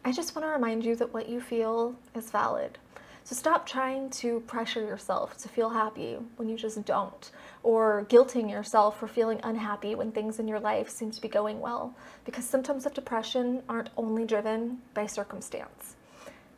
I just want to remind you that what you feel is valid. So stop trying to pressure yourself to feel happy when you just don't, or guilting yourself for feeling unhappy when things in your life seem to be going well, because symptoms of depression aren't only driven by circumstance.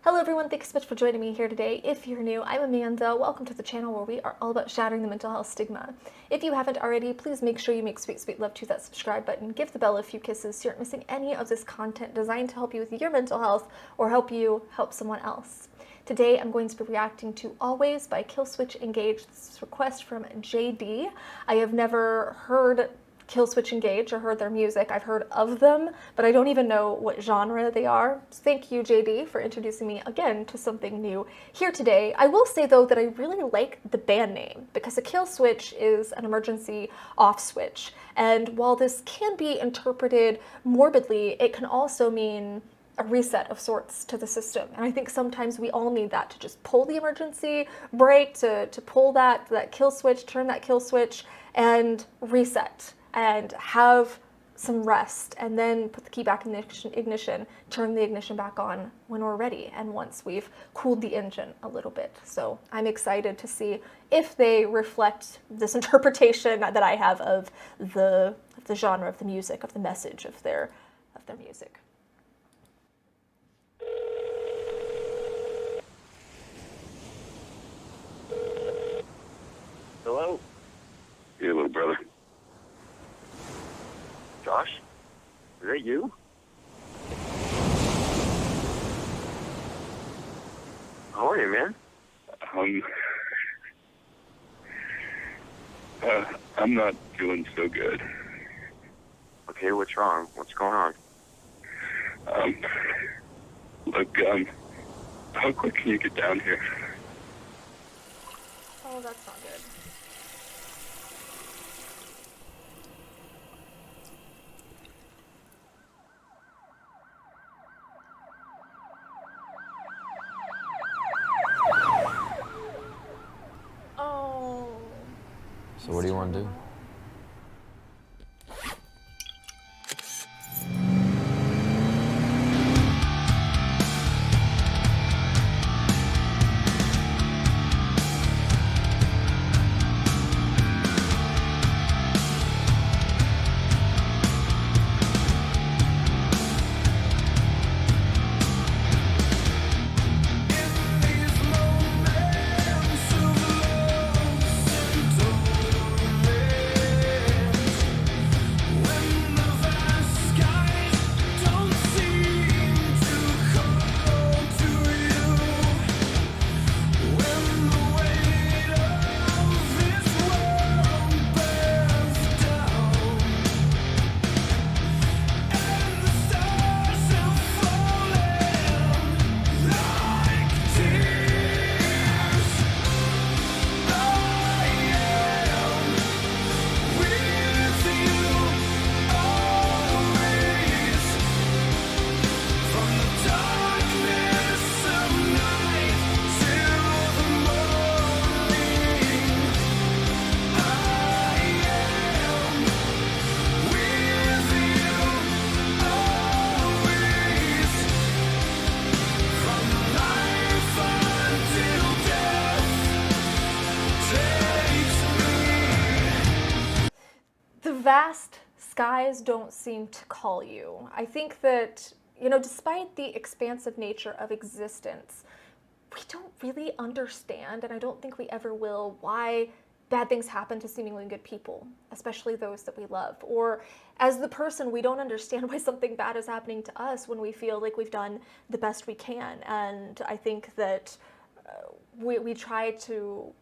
Hello everyone, thanks so much for joining me here today. If you're new, I'm Amanda. Welcome to the channel where we are all about shattering the mental health stigma. If you haven't already, please make sure you make sweet, sweet love to that subscribe button. Give the bell a few kisses so you aren't missing any of this content designed to help you with your mental health or help you help someone else. Today I'm going to be reacting to Always by Killswitch Engage. This is a request from JD. I have never heard Killswitch Engage or heard their music. I've heard of them, but I don't even know what genre they are. So thank you, JD, for introducing me again to something new here today. I will say, though, that I really like the band name because a kill switch is an emergency off switch. And while this can be interpreted morbidly, it can also mean a reset of sorts to the system. And I think sometimes we all need that to just pull the emergency brake, to pull that kill switch, turn that kill switch, and reset and have some rest, and then put the key back in the ignition, turn the ignition back on when we're ready, and once we've cooled the engine a little bit. So I'm excited to see if they reflect this interpretation that I have of the genre of the music, of the message of their music. Hello? Hey, little brother. Josh? Is that you? How are you, man? I'm not feeling so good. Okay, what's wrong? What's going on? Look, how quick can you get down here? Oh, that's not good. Oh. So what do you want to do? The vast skies don't seem to call you. I think that, despite the expansive nature of existence, we don't really understand, and I don't think we ever will, why bad things happen to seemingly good people, especially those that we love. Or as the person, we don't understand why something bad is happening to us when we feel like we've done the best we can. And I think that we try to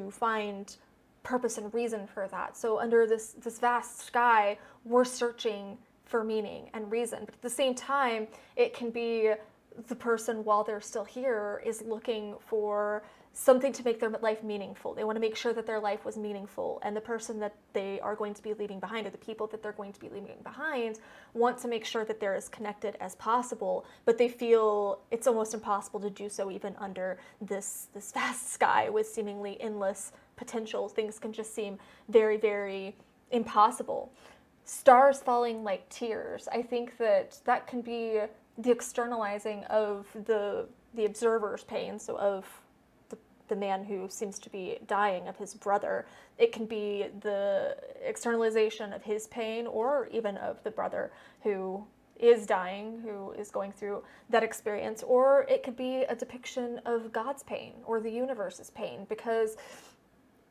find purpose and reason for that. So under this vast sky, we're searching for meaning and reason. But at the same time, it can be the person, while they're still here, is looking for something to make their life meaningful. They want to make sure that their life was meaningful, and the person that they are going to be leaving behind, or the people that they're going to be leaving behind, want to make sure that they're as connected as possible, but they feel it's almost impossible to do so even under this vast sky with seemingly endless potential. Things can just seem very, very impossible. Stars falling like tears. I think that can be the externalizing of the observer's pain, so of the man who seems to be dying, of his brother. It can be the externalization of his pain, or even of the brother who is dying, who is going through that experience, or it could be a depiction of God's pain or the universe's pain, because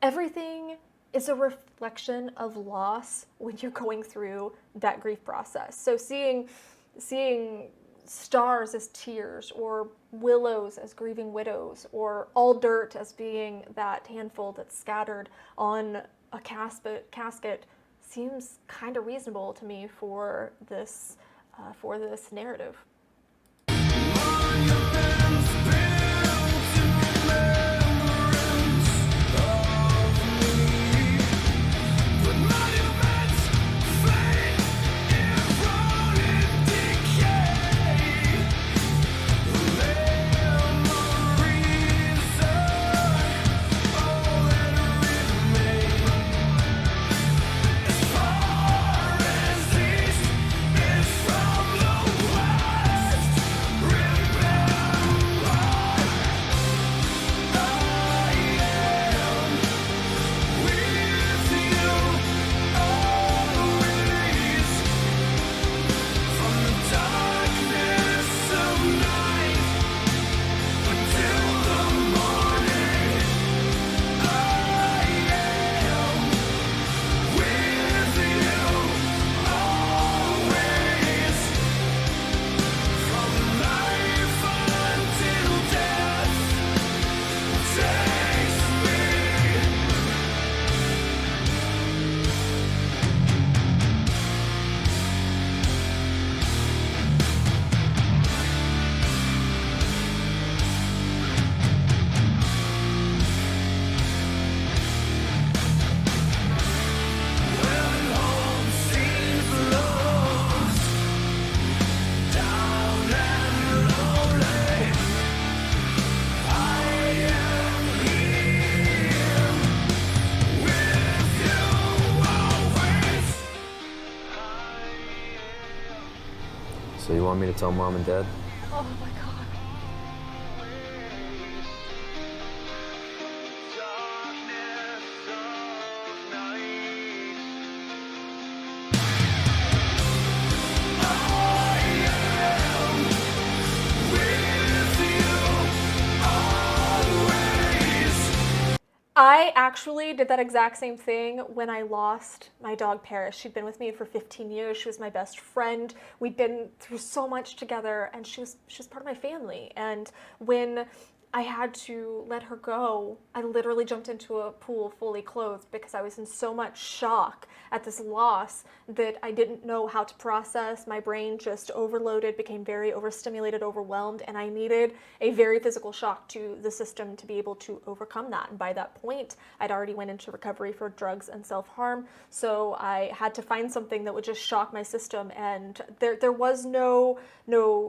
everything is a reflection of loss when you're going through that grief process. So seeing stars as tears, or willows as grieving widows, or all dirt as being that handful that's scattered on a casket seems kind of reasonable to me for this narrative. So you want me to tell Mom and Dad? Oh my God. I actually did that exact same thing when I lost my dog Paris. She'd been with me for 15 years. She was my best friend. We'd been through so much together, and she was part of my family. And when I had to let her go, I literally jumped into a pool fully clothed because I was in so much shock at this loss that I didn't know how to process. My brain just overloaded, became very overstimulated, overwhelmed, and I needed a very physical shock to the system to be able to overcome that. And by that point, I'd already went into recovery for drugs and self-harm, so I had to find something that would just shock my system. And there was no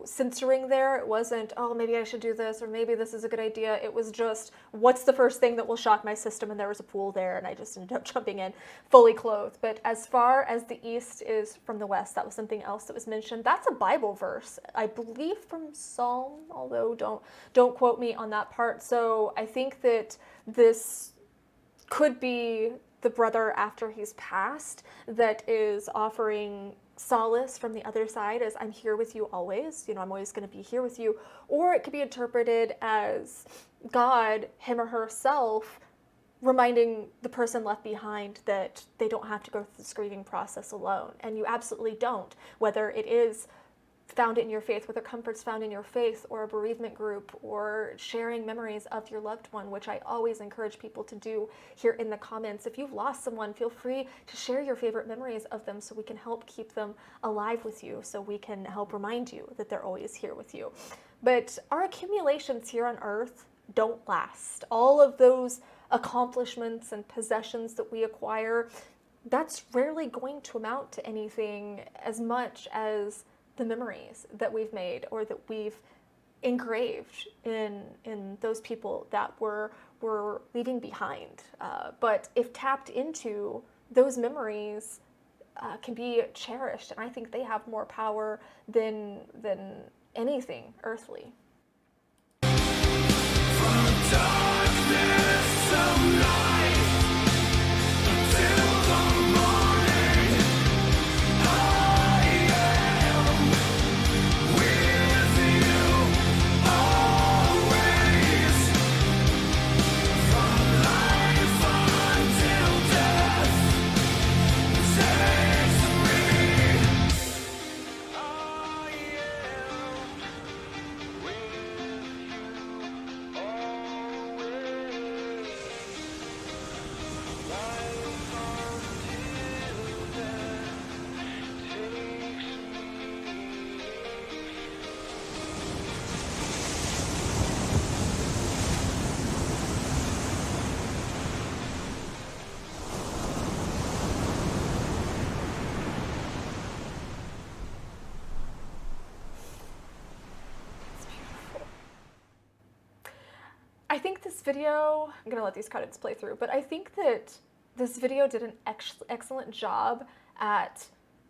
censoring there. It wasn't, oh, maybe I should do this, or maybe this is a good idea. It was just, what's the first thing that will shock my system? And there was a pool there, and I just ended up jumping in fully clothed. But as far as the East is from the West, that was something else that was mentioned. That's a Bible verse, I believe from Psalm, although don't quote me on that part. So I think that this could be the brother after he's passed that is offering solace from the other side, as I'm here with you always, I'm always going to be here with you. Or it could be interpreted as God, him or herself, reminding the person left behind that they don't have to go through this grieving process alone. And you absolutely don't, whether it is found in your faith, whether comfort's found in your faith, or a bereavement group, or sharing memories of your loved one, which I always encourage people to do here in the comments. If you've lost someone, feel free to share your favorite memories of them so we can help keep them alive with you, so we can help remind you that they're always here with you. But our accumulations here on earth don't last. All of those accomplishments and possessions that we acquire, that's rarely going to amount to anything as much as the memories that we've made, or that we've engraved in those people that we're leaving behind. But if tapped into, those memories can be cherished, and I think they have more power than anything earthly. I think this video, I'm gonna let these credits play through, but I think that this video did an excellent job at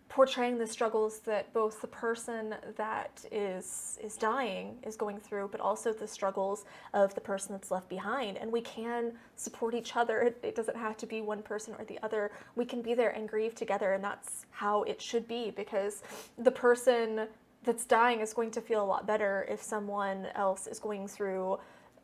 portraying the struggles that both the person that is dying is going through, but also the struggles of the person that's left behind. And we can support each other. It doesn't have to be one person or the other. We can be there and grieve together, and that's how it should be, because the person that's dying is going to feel a lot better if someone else is going through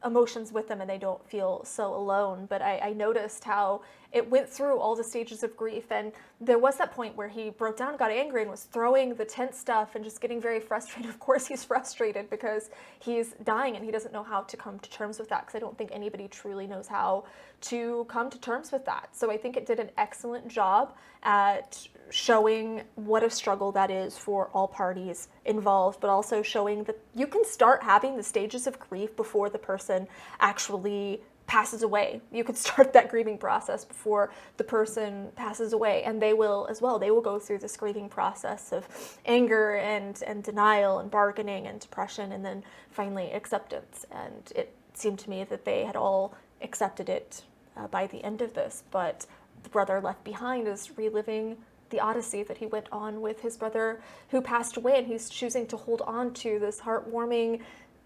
emotions with them and they don't feel so alone. But I noticed how it went through all the stages of grief, and there was that point where he broke down, got angry, and was throwing the tent stuff and just getting very frustrated. Of course he's frustrated because he's dying and he doesn't know how to come to terms with that, because I don't think anybody truly knows how to come to terms with that. So I think it did an excellent job at showing what a struggle that is for all parties involved, but also showing that you can start having the stages of grief before the person actually passes away. You could start that grieving process before the person passes away, and they will as well. They will go through this grieving process of anger and denial and bargaining and depression, and then finally acceptance. And it seemed to me that they had all accepted it by the end of this, but the brother left behind is reliving the odyssey that he went on with his brother who passed away, and he's choosing to hold on to this heartwarming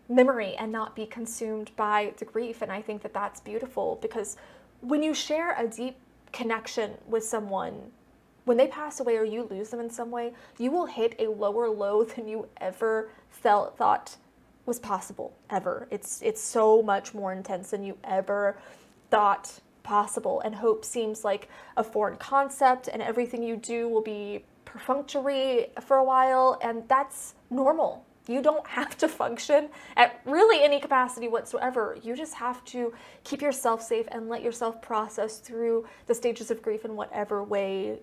memory and not be consumed by the grief. And I think that that's beautiful, because when you share a deep connection with someone, when they pass away or you lose them in some way, you will hit a lower low than you ever thought was possible, ever. It's so much more intense than you ever thought possible, and hope seems like a foreign concept, and everything you do will be perfunctory for a while, and that's normal. You don't have to function at really any capacity whatsoever. You just have to keep yourself safe and let yourself process through the stages of grief in whatever way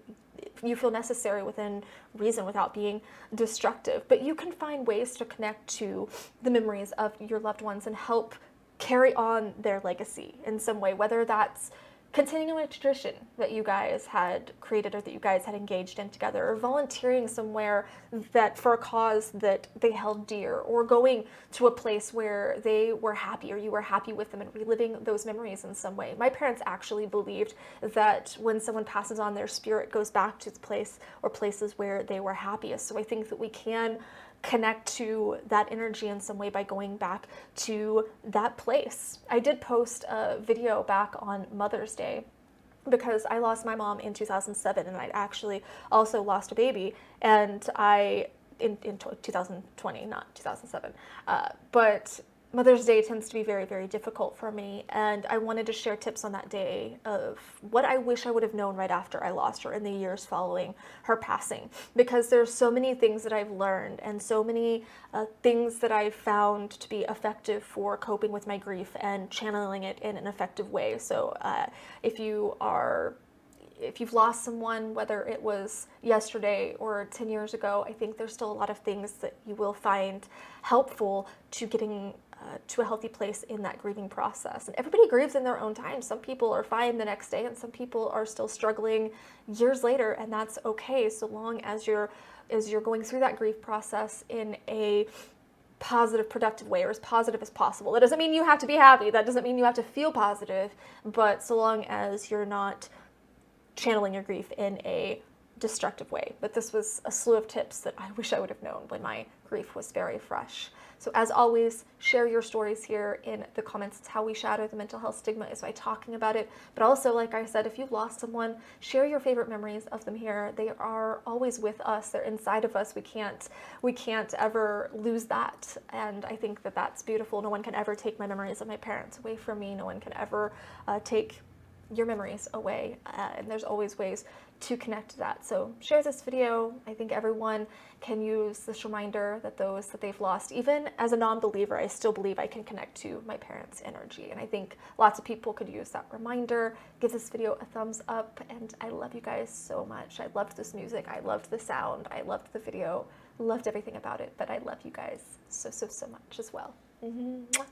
you feel necessary within reason, without being destructive. But you can find ways to connect to the memories of your loved ones and help carry on their legacy in some way, whether that's continuing a tradition that you guys had created or that you guys had engaged in together, or volunteering somewhere that for a cause that they held dear, or going to a place where they were happy or you were happy with them, and reliving those memories in some way. My parents actually believed that when someone passes on, their spirit goes back to the place or places where they were happiest. So I think that we can connect to that energy in some way by going back to that place. I did post a video back on Mother's Day, because I lost my mom in 2007, and I actually also lost a baby, and in 2020, not 2007, but Mother's Day tends to be very, very difficult for me, and I wanted to share tips on that day of what I wish I would have known right after I lost her in the years following her passing, because there's so many things that I've learned and so many things that I've found to be effective for coping with my grief and channeling it in an effective way. So if you've lost someone, whether it was yesterday or 10 years ago, I think there's still a lot of things that you will find helpful to getting to a healthy place in that grieving process. And everybody grieves in their own time. Some people are fine the next day, and some people are still struggling years later, and that's okay, so long as you're going through that grief process in a positive, productive way, or as positive as possible. That doesn't mean you have to be happy. That doesn't mean you have to feel positive, but so long as you're not channeling your grief in a destructive way. But this was a slew of tips that I wish I would have known when my grief was very fresh. So as always, share your stories here in the comments. It's how we shatter the mental health stigma, is by talking about it. But also, like I said, if you've lost someone, share your favorite memories of them here. They are always with us. They're inside of us. We can't ever lose that. And I think that that's beautiful. No one can ever take my memories of my parents away from me. No one can ever take your memories away. And there's always ways to connect to that. So share this video. I think everyone can use this reminder that those that they've lost, even as a non-believer, I still believe I can connect to my parents' energy. And I think lots of people could use that reminder. Give this video a thumbs up, and I love you guys so much. I loved this music. I loved the sound. I loved the video. Loved everything about it, but I love you guys so much as well. Mwah.